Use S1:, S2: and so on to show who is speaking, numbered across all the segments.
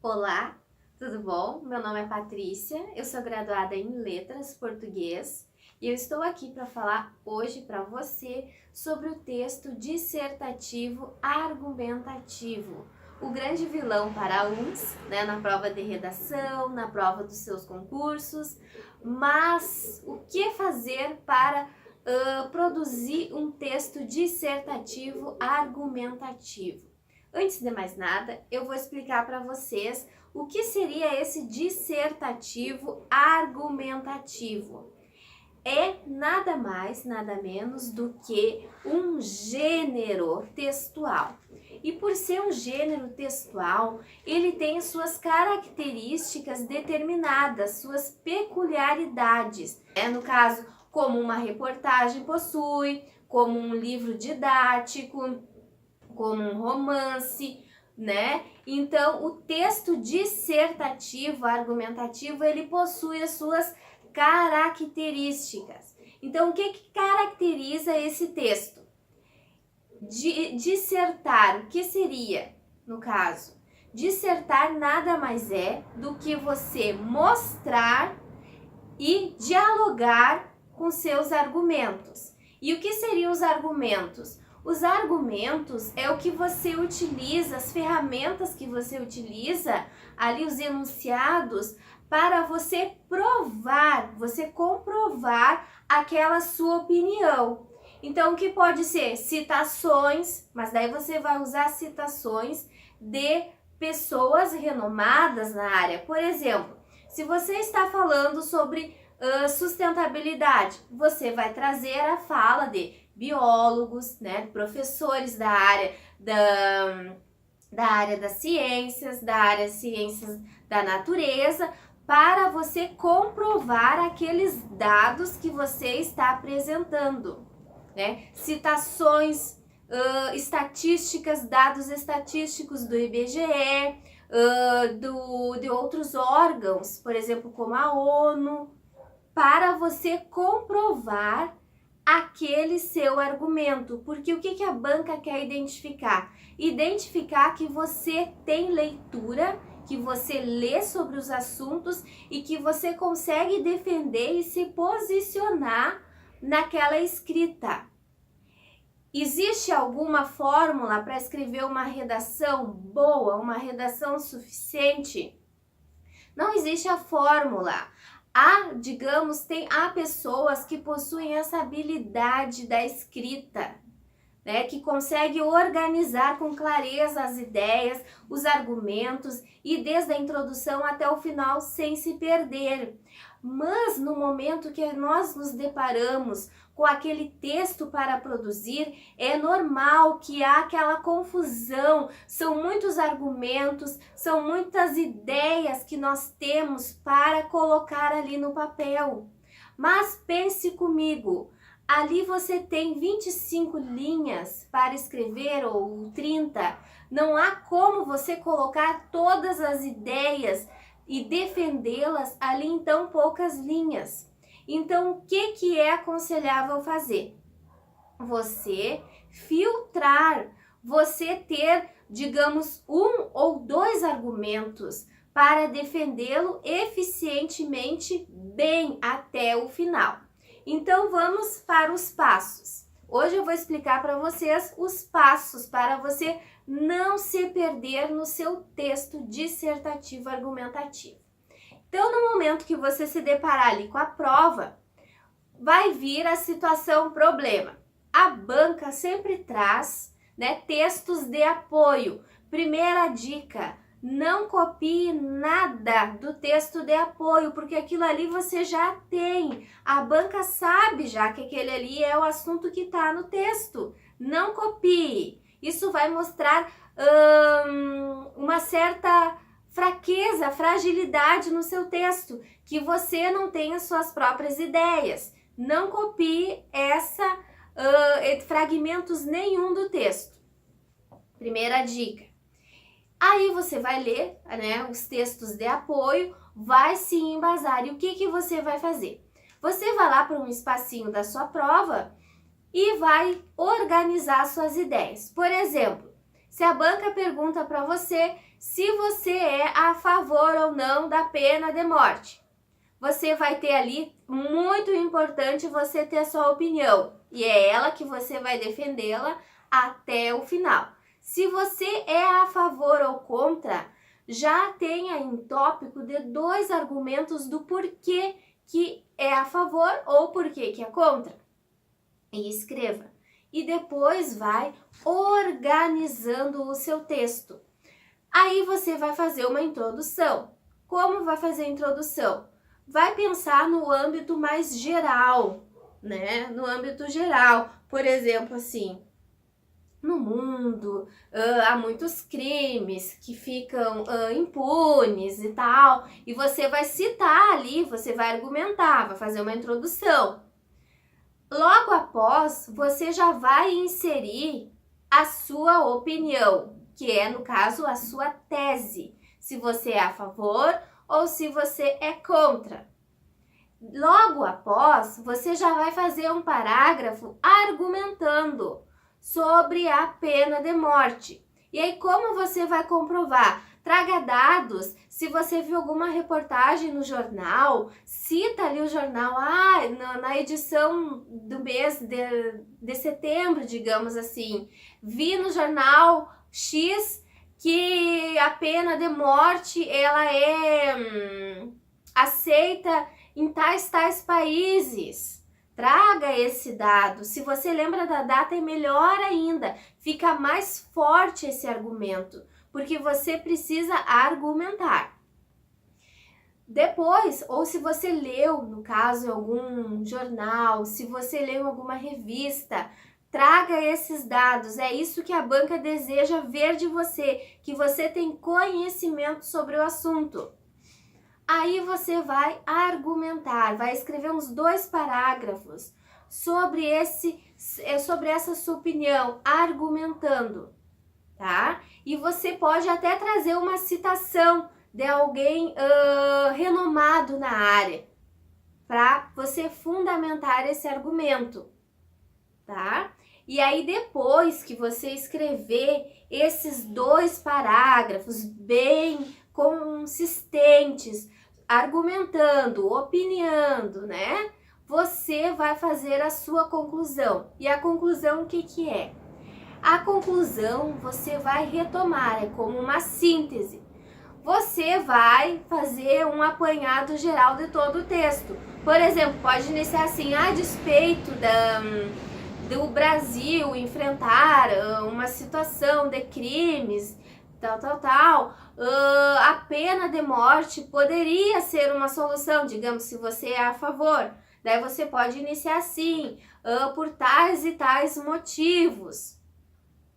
S1: Olá, tudo bom? Meu nome é Patrícia, eu sou graduada em Letras Português e eu estou aqui para falar hoje para você sobre o texto dissertativo argumentativo, o grande vilão para uns, na prova de redação, na prova dos seus concursos, mas o que fazer para produzir um texto dissertativo argumentativo? Antes de mais nada, eu vou explicar para vocês o que seria esse dissertativo argumentativo. É nada mais, nada menos do que um gênero textual. E por ser um gênero textual, ele tem suas características determinadas, suas peculiaridades. No caso, como uma reportagem possui, como um livro didático, como um romance, Então, o texto dissertativo, argumentativo, ele possui as suas características. Então, o que caracteriza esse texto? Dissertar, o que seria, no caso? Dissertar nada mais é do que você mostrar e dialogar com seus argumentos. E o que seriam os argumentos? Os argumentos é o que você utiliza, as ferramentas que você utiliza, ali os enunciados, para você provar, você comprovar aquela sua opinião. Então, o que pode ser? Citações, mas daí você vai usar citações de pessoas renomadas na área. Por exemplo, se você está falando sobre sustentabilidade, você vai trazer a fala de biólogos, professores da área das ciências, da natureza, para você comprovar aqueles dados que você está apresentando, Citações, estatísticas, dados estatísticos do IBGE, de outros órgãos, por exemplo, como a ONU, para você comprovar aquele seu argumento. Porque o que a banca quer identificar? Identificar que você tem leitura, que você lê sobre os assuntos e que você consegue defender e se posicionar naquela escrita. Existe alguma fórmula para escrever uma redação boa, uma redação suficiente? Não existe a fórmula. Há pessoas que possuem essa habilidade da escrita, que consegue organizar com clareza as ideias, os argumentos e desde a introdução até o final sem se perder. Mas no momento que nós nos deparamos com aquele texto para produzir, é normal que há aquela confusão, são muitos argumentos, são muitas ideias que nós temos para colocar ali no papel. Mas pense comigo, ali você tem 25 linhas para escrever ou 30, não há como você colocar todas as ideias e defendê-las ali em tão poucas linhas. Então, o que é aconselhável fazer? Você filtrar, você ter, digamos, 1 ou 2 argumentos para defendê-lo eficientemente bem até o final. Então, vamos para os passos. Hoje eu vou explicar para vocês os passos para você não se perder no seu texto dissertativo argumentativo. Então, no momento que você se deparar ali com a prova, vai vir a situação problema. A banca sempre traz, textos de apoio. Primeira dica, não copie nada do texto de apoio, porque aquilo ali você já tem. A banca sabe já que aquele ali é o assunto que está no texto. Não copie. Isso vai mostrar uma certa fraqueza, fragilidade no seu texto, que você não tem as suas próprias ideias. Não copie fragmentos nenhum do texto. Primeira dica. Aí você vai ler, os textos de apoio, vai se embasar. E o que você vai fazer? Você vai lá para um espacinho da sua prova e vai organizar suas ideias. Por exemplo, se a banca pergunta para você se você é a favor ou não da pena de morte. Você vai ter ali, muito importante você ter a sua opinião, e é ela que você vai defendê-la até o final. Se você é a favor ou contra, já tem aí um tópico de 2 argumentos do porquê que é a favor ou porquê que é contra. E escreva. E depois vai organizando o seu texto. Aí você vai fazer uma introdução. Como vai fazer a introdução? Vai pensar no âmbito mais geral, né? No âmbito geral, por exemplo, assim, no mundo há muitos crimes que ficam impunes e tal, e você vai citar ali, você vai argumentar, vai fazer uma introdução. Logo após, você já vai inserir a sua opinião, que é, no caso, a sua tese, se você é a favor ou se você é contra. Logo após, você já vai fazer um parágrafo argumentando sobre a pena de morte. E aí, como você vai comprovar? Traga dados. Se você viu alguma reportagem no jornal, cita ali o jornal, na edição do mês de setembro, digamos assim, vi no jornal X que a pena de morte ela é aceita em tais países. Traga esse dado. Se você lembra da data, é melhor ainda. Fica mais forte esse argumento, porque você precisa argumentar. Depois, ou se você leu, no caso, em algum jornal, se você leu em alguma revista, traga esses dados. É isso que a banca deseja ver de você, que você tem conhecimento sobre o assunto. Aí você vai argumentar, vai escrever uns 2 parágrafos sobre essa sua opinião, argumentando, tá? E você pode até trazer uma citação de alguém renomado na área, para você fundamentar esse argumento, tá? E aí depois que você escrever esses 2 parágrafos bem consistentes, argumentando, opinando, né? Você vai fazer a sua conclusão. E a conclusão o que é? A conclusão você vai retomar, é como uma síntese. Você vai fazer um apanhado geral de todo o texto. Por exemplo, pode iniciar assim: a despeito do Brasil enfrentar uma situação de crimes, a pena de morte poderia ser uma solução, digamos, se você é a favor. Daí você pode iniciar assim, por tais e tais motivos,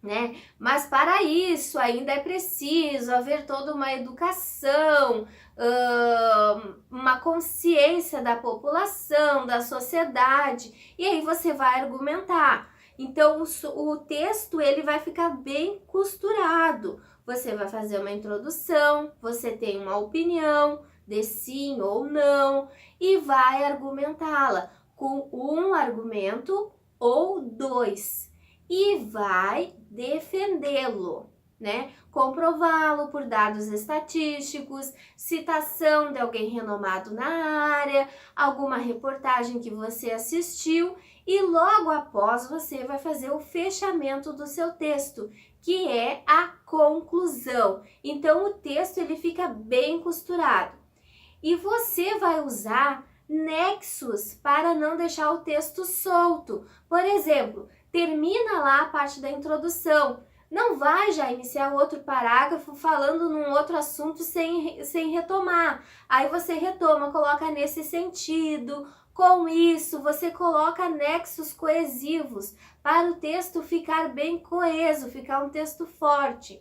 S1: né? Mas para isso ainda é preciso haver toda uma educação, uma consciência da população, da sociedade, e aí você vai argumentar. Então o texto ele vai ficar bem costurado. Você vai fazer uma introdução, você tem uma opinião de sim ou não e vai argumentá-la com um argumento ou 2 e vai defendê-lo, né? Comprová-lo por dados estatísticos, citação de alguém renomado na área, alguma reportagem que você assistiu, e logo após você vai fazer o fechamento do seu texto, que é a conclusão. Então o texto ele fica bem costurado. E você vai usar nexos para não deixar o texto solto. Por exemplo, termina lá a parte da introdução. Não vai já iniciar outro parágrafo falando num outro assunto sem retomar. Aí você retoma, coloca nesse sentido. Com isso, você coloca nexos coesivos para o texto ficar bem coeso, ficar um texto forte.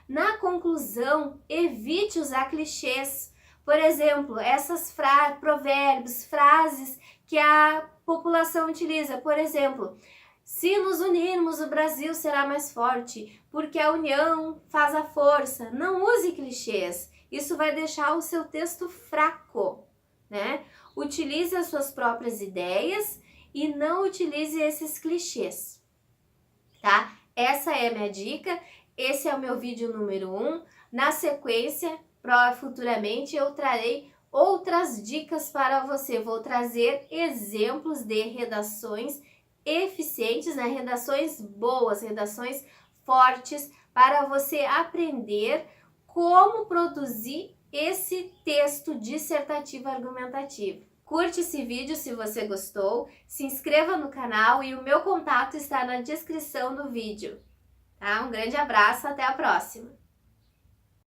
S1: Na conclusão, evite usar clichês. Por exemplo, essas provérbios, frases que a população utiliza. Por exemplo, se nos unirmos, o Brasil será mais forte, porque a união faz a força. Não use clichês. Isso vai deixar o seu texto fraco, né? Utilize as suas próprias ideias e não utilize esses clichês, tá? Essa é a minha dica, esse é o meu vídeo número 1. Na sequência, futuramente, eu trarei outras dicas para você. Vou trazer exemplos de redações eficientes, né? Redações boas, redações fortes, para você aprender como produzir esse texto dissertativo argumentativo. Curte esse vídeo se você gostou, se inscreva no canal e o meu contato está na descrição do vídeo. Tá? Um grande abraço, até a próxima!